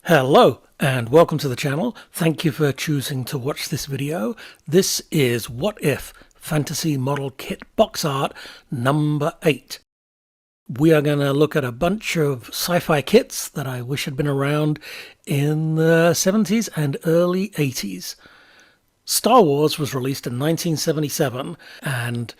Hello and welcome to the channel. Thank you for choosing to watch this video. This is What If Fantasy Model Kit Box Art number 8. We are going to look at a bunch of sci-fi kits that I wish had been around in the 70s and early 80s. Star Wars was released in 1977 and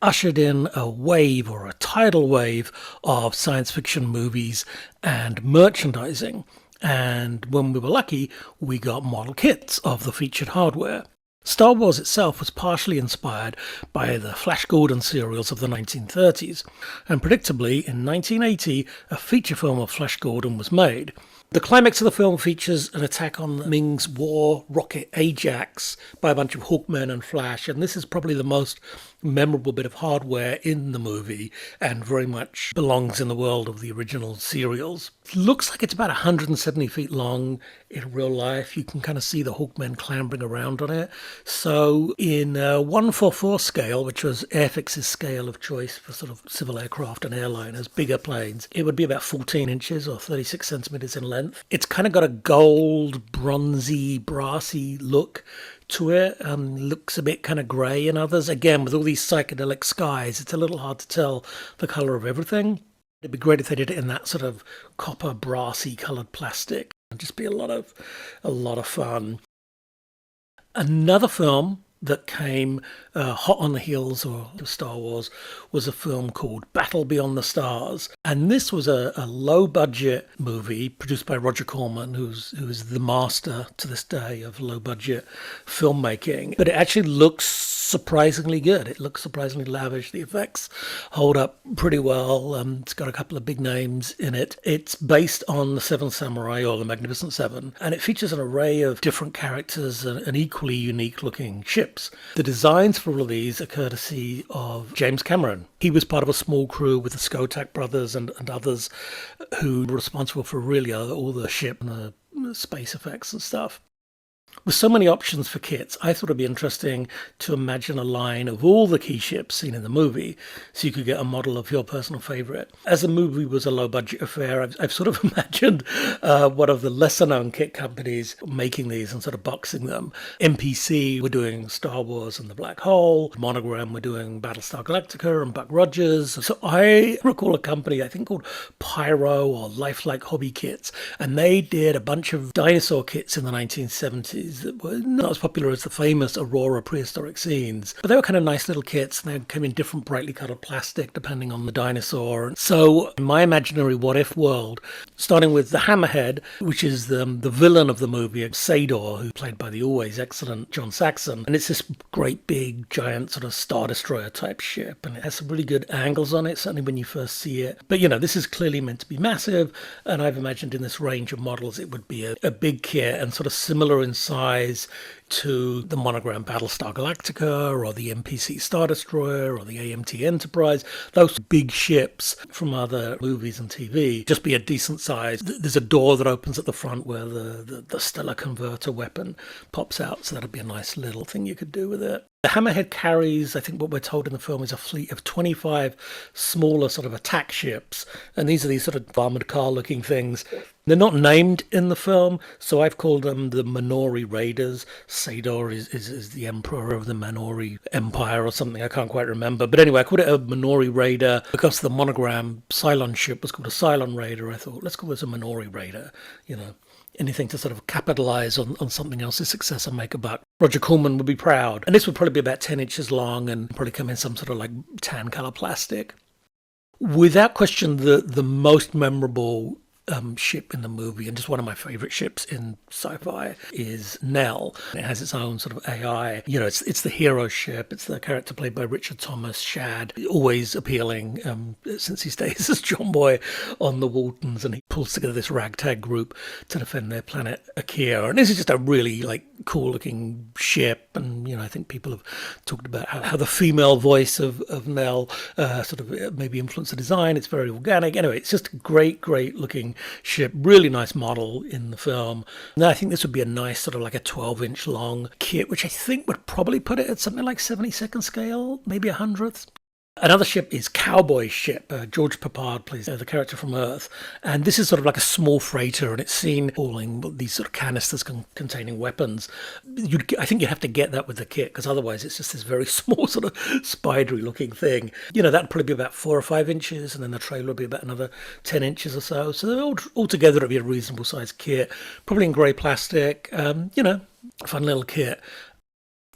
ushered in a wave or a tidal wave of science fiction movies and merchandising. And when we were lucky, we got model kits of the featured hardware. Star Wars itself was partially inspired by the Flash Gordon serials of the 1930s, and predictably, in 1980, a feature film of Flash Gordon was made. The climax of the film features an attack on Ming's war rocket Ajax by a bunch of Hawkmen and Flash, and this is probably the most memorable bit of hardware in the movie and very much belongs in the world of the original serials. It looks like it's about 170 feet long in real life. You can kind of see the Hawkmen clambering around on it. So in 1:4 scale, which was Airfix's scale of choice for sort of civil aircraft and airliners, bigger planes, it would be about 14 inches or 36 centimeters in length. It's kind of got a gold, bronzy, brassy look to it. Looks a bit kind of grey in others. Again, with all these psychedelic skies, it's a little hard to tell the colour of everything. It'd be great if they did it in that sort of copper, brassy coloured plastic. It'd just be a lot of fun. Another film that came hot on the heels of Star Wars was a film called Battle Beyond the Stars. And this was a low-budget movie produced by Roger Corman, who is the master to this day of low-budget filmmaking. But it actually looks surprisingly good. It looks surprisingly lavish. The effects hold up pretty well. It's got a couple of big names in it. It's based on the Seven Samurai, or the Magnificent Seven, and it features an array of different characters and equally unique-looking ships. The designs for all of these are courtesy of James Cameron. He was part of a small crew with the Skotak brothers and others who were responsible for really all the ship and the space effects and stuff. With so many options for kits, I thought it'd be interesting to imagine a line of all the key ships seen in the movie, so you could get a model of your personal favourite. As the movie was a low-budget affair, I've sort of imagined one of the lesser-known kit companies making these and sort of boxing them. MPC were doing Star Wars and the Black Hole. Monogram were doing Battlestar Galactica and Buck Rogers. So I recall a company, I think called Pyro or Lifelike Hobby Kits, and they did a bunch of dinosaur kits in the 1970s. That were not as popular as the famous Aurora prehistoric scenes, but they were kind of nice little kits, and they came in different brightly coloured plastic depending on the dinosaur. So in my imaginary what if world, starting with the Hammerhead, which is the villain of the movie, Sador, who's played by the always excellent John Saxon, and it's this great big giant sort of Star Destroyer type ship, and it has some really good angles on it, certainly when you first see it. But this is clearly meant to be massive, and I've imagined in this range of models it would be a big kit and sort of similar in size to the Monogram Battlestar Galactica or the MPC Star Destroyer or the AMT Enterprise. Those big ships from other movies and TV, just be a decent size. There's a door that opens at the front where the Stellar Converter weapon pops out, so that'd be a nice little thing you could do with it. The Hammerhead carries, I think what we're told in the film, is a fleet of 25 smaller sort of attack ships. And these are these sort of armored car-looking things. They're not named in the film, so I've called them the Minori Raiders. Sador is the emperor of the Minori Empire or something, I can't quite remember. But anyway, I called it a Minori Raider because the Monogram Cylon ship was called a Cylon Raider. I thought, let's call this a Minori Raider, anything to sort of capitalize on something else's success and make a buck. Roger Corman would be proud. And this would probably be about 10 inches long and probably come in some sort of like tan color plastic. Without question, the most memorable ship in the movie, and just one of my favorite ships in sci-fi, is Nell. It has its own sort of AI. It's the hero ship. It's the character played by Richard Thomas, Shad, always appealing since he stays as John Boy on the Waltons, and he pulls together this ragtag group to defend their planet Akira. And this is just a really cool looking ship, and I think people have talked about how the female voice of Nell sort of maybe influenced the design. It's very organic. Anyway, it's just a great looking ship, really nice model in the film. Now I think this would be a nice sort of like a 12-inch long kit, which I think would probably put it at something like 72nd scale, maybe 100th. Another ship is Cowboy's ship. George Papard plays the character from Earth. And this is sort of like a small freighter, and it's seen hauling these sort of canisters containing weapons. I think you have to get that with the kit, because otherwise it's just this very small sort of spidery looking thing. You know, that'd probably be about 4 or 5 inches, and then the trailer would be about another 10 inches or so. So altogether it'd be a reasonable sized kit, probably in grey plastic. You know, fun little kit.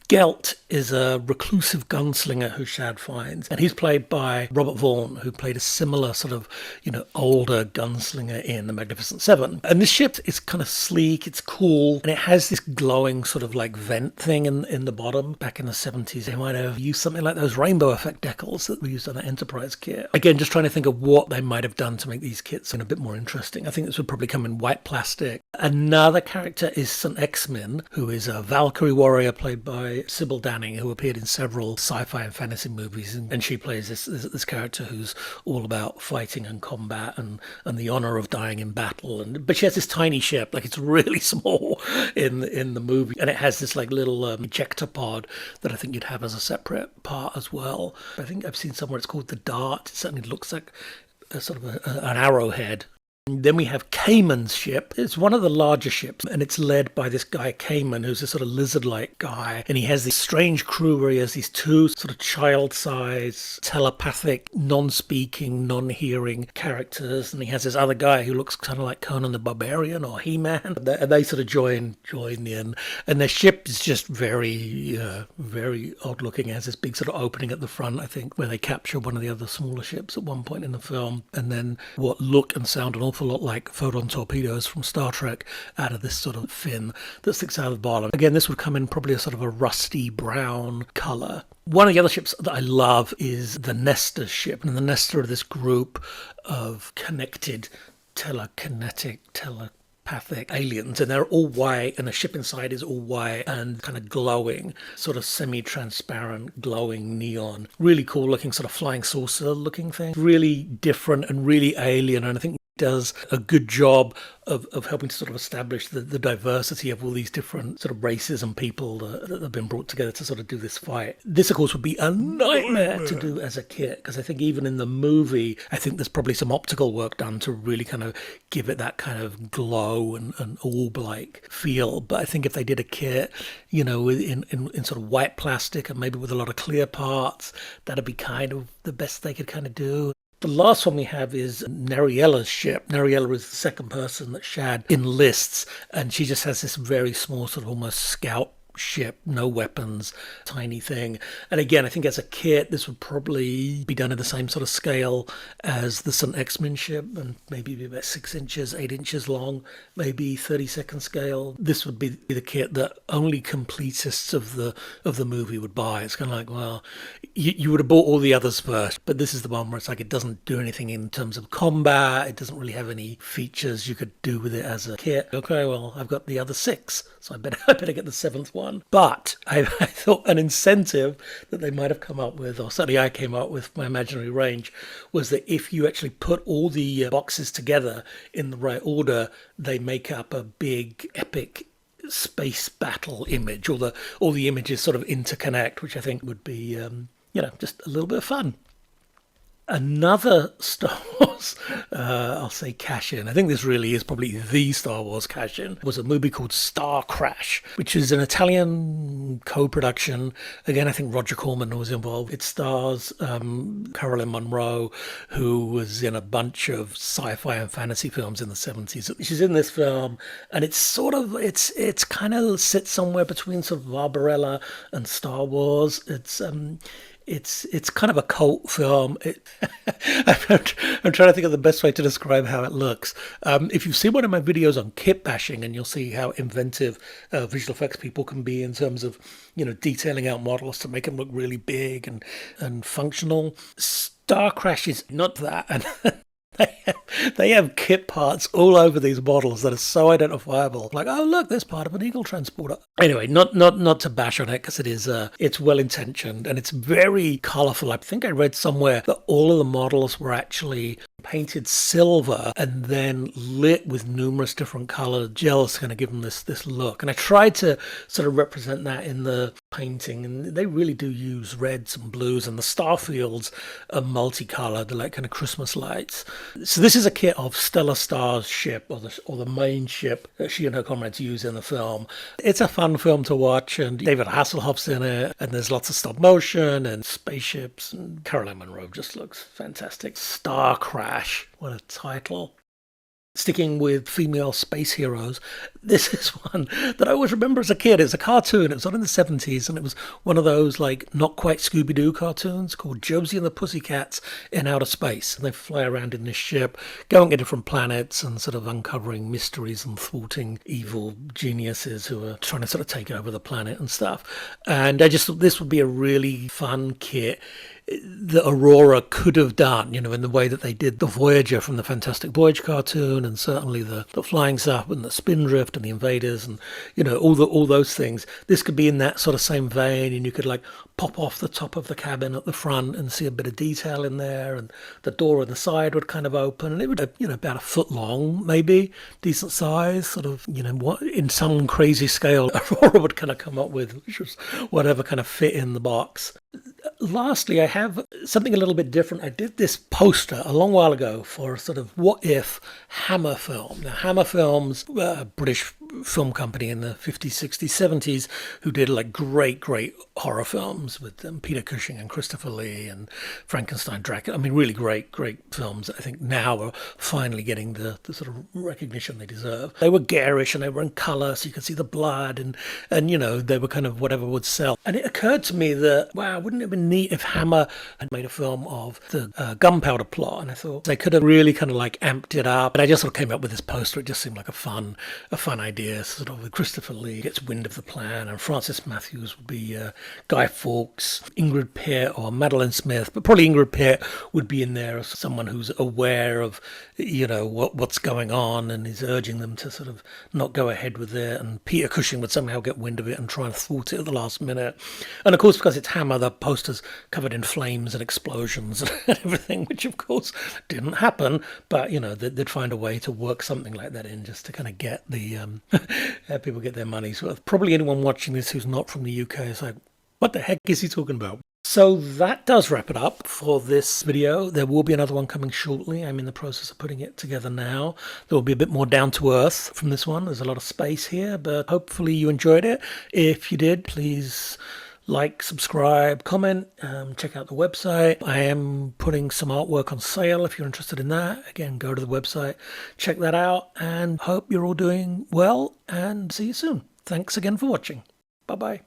Gelt is a reclusive gunslinger who Shad finds, and he's played by Robert Vaughn, who played a similar sort of, you know, older gunslinger in The Magnificent Seven. And this ship is kind of sleek, it's cool, and it has this glowing sort of like vent thing in the bottom. Back in the 70s, they might have used something like those rainbow effect decals that we used on the Enterprise kit. Again, just trying to think of what they might have done to make these kits a bit more interesting. I think this would probably come in white plastic. Another character is St. X-Men, who is a Valkyrie warrior played by Sybil Danning, who appeared in several sci-fi and fantasy movies, and she plays this character who's all about fighting and combat and the honor of dying in battle. But she has this tiny ship, like it's really small in the movie, and it has this like little ejector pod that I think you'd have as a separate part as well. I think I've seen somewhere it's called the Dart. It certainly looks like a sort of an arrowhead. Then we have Cayman's ship. It's one of the larger ships, and it's led by this guy Cayman, who's a sort of lizard-like guy, and he has this strange crew where he has these 2 sort of child-sized, telepathic, non-speaking, non-hearing characters, and he has this other guy who looks kind of like Conan the Barbarian or He-Man, and they sort of join in, and their ship is just very odd-looking. It has this big sort of opening at the front, I think, where they capture one of the other smaller ships at one point in the film, and then what look and sound an awful lot like photon torpedoes from Star Trek out of this sort of fin that sticks out of the bottom. Again, this would come in probably a sort of a rusty brown colour. One of the other ships that I love is the Nestor's ship, and the Nestor are this group of connected telekinetic telepathic aliens, and they're all white, and the ship inside is all white and kind of glowing, sort of semi-transparent glowing neon. Really cool looking sort of flying saucer looking thing. Really different and really alien, and I think does a good job of helping to sort of establish the diversity of all these different sort of races and people that have been brought together to sort of do this fight. This, of course, would be a nightmare to do as a kit, because I think even in the movie, I think there's probably some optical work done to really kind of give it that kind of glow and orb-like feel. But I think if they did a kit, you know, in sort of white plastic and maybe with a lot of clear parts, that'd be kind of the best they could kind of do. The last one we have is Nariella's ship. Nariella is the second person that Shad enlists, and she just has this very small sort of almost scout ship, no weapons, tiny thing. And again, I think as a kit, this would probably be done at the same sort of scale as the St. X-Men ship, and maybe be about 6 inches, 8 inches long, maybe 32nd scale. This would be the kit that only completists of the movie would buy. It's kind of like, well, you would have bought all the others first, but this is the one where it's like it doesn't do anything in terms of combat. It doesn't really have any features you could do with it as a kit. Okay, well, I've got the other 6, so I better get the 7th one. But I thought an incentive that they might have come up with, or certainly I came up with my imaginary range, was that if you actually put all the boxes together in the right order, they make up a big epic space battle image, or the images sort of interconnect, which I think would be just a little bit of fun. Another Star Wars, I'll say cash-in, I think this really is probably the Star Wars cash-in, was a movie called Starcrash, which is an Italian co-production. Again, I think Roger Corman was involved. It stars Caroline Munro, who was in a bunch of sci-fi and fantasy films in the 70s. She's in this film, and it's kind of sits somewhere between sort of Barbarella and Star Wars. It's kind of a cult film. I'm trying to think of the best way to describe how it looks. If you've seen one of my videos on kit bashing, and you'll see how inventive visual effects people can be in terms of, detailing out models to make them look really big and functional. Starcrash is not that. And they have kit parts all over these models that are so identifiable. Like, oh look, there's part of an Eagle transporter. Anyway, not to bash on it, because it's well intentioned and it's very colourful. I think I read somewhere that all of the models were actually painted silver and then lit with numerous different colored gels to kind of give them this look. And I tried to sort of represent that in the painting, and they really do use reds and blues, and the star fields are multicolored. They're like kind of Christmas lights. So this is a kit of Stellar Star's ship, or the main ship that she and her comrades use in the film. It's a fun film to watch, and David Hasselhoff's in it, and there's lots of stop motion and spaceships, and Caroline Munro just looks fantastic. Starcrash. What a title. Sticking with female space heroes, this is one that I always remember as a kid. It's a cartoon. It was on in the 70s, and it was one of those, like, not quite Scooby-Doo cartoons called Josie and the Pussycats in Outer Space. And they fly around in this ship, going to different planets and sort of uncovering mysteries and thwarting evil geniuses who are trying to sort of take over the planet and stuff. And I just thought this would be a really fun kit that Aurora could have done, you know, in the way that they did the Voyager from the Fantastic Voyage cartoon, and certainly the Flying Stuff and the Spindrift and the Invaders, and, you know, all those things. This could be in that sort of same vein, and you could like pop off the top of the cabin at the front and see a bit of detail in there, and the door on the side would kind of open, and it would, you know, about a foot long, maybe, decent size, sort of, you know, what in some crazy scale Aurora would kind of come up with, which was whatever kind of fit in the box. Lastly, I have something a little bit different. I did this poster a long while ago for a sort of what if Hammer film. Now, Hammer Films, a British film company in the 50s, 60s, 70s, who did like great horror films with Peter Cushing and Christopher Lee and Frankenstein, Dracula. I mean, really great films that I think now are finally getting the sort of recognition they deserve. They were garish and they were in colour, so you could see the blood, and you know, they were kind of whatever would sell. And it occurred to me that, wow, wouldn't it have been neat if Hammer had made a film of the gunpowder plot? And I thought they could have really kind of like amped it up. And I just sort of came up with this poster. It just seemed like a fun idea. Sort of with Christopher Lee gets wind of the plan, and Francis Matthews would be Guy Fawkes, Ingrid Pitt or Madeline Smith, but probably Ingrid Pitt would be in there as someone who's aware of, you know, what's going on, and is urging them to sort of not go ahead with it. And Peter Cushing would somehow get wind of it and try and thwart it at the last minute. And of course, because it's Hammer, the poster's covered in flames and explosions and everything, which of course didn't happen. But, you know, they'd find a way to work something like that in just to kind of get the people get their money's worth. Probably anyone watching this who's not from the UK is like, what the heck is he talking about? So that does wrap it up for this video. There will be another one coming shortly. I'm in the process of putting it together now. There will be a bit more down to earth from this one. There's a lot of space here, but hopefully you enjoyed it. If you did, please like, subscribe, comment, check out the website. I am putting some artwork on sale if you're interested in that. Again, go to the website, check that out, and hope you're all doing well, and see you soon. Thanks again for watching. Bye-bye.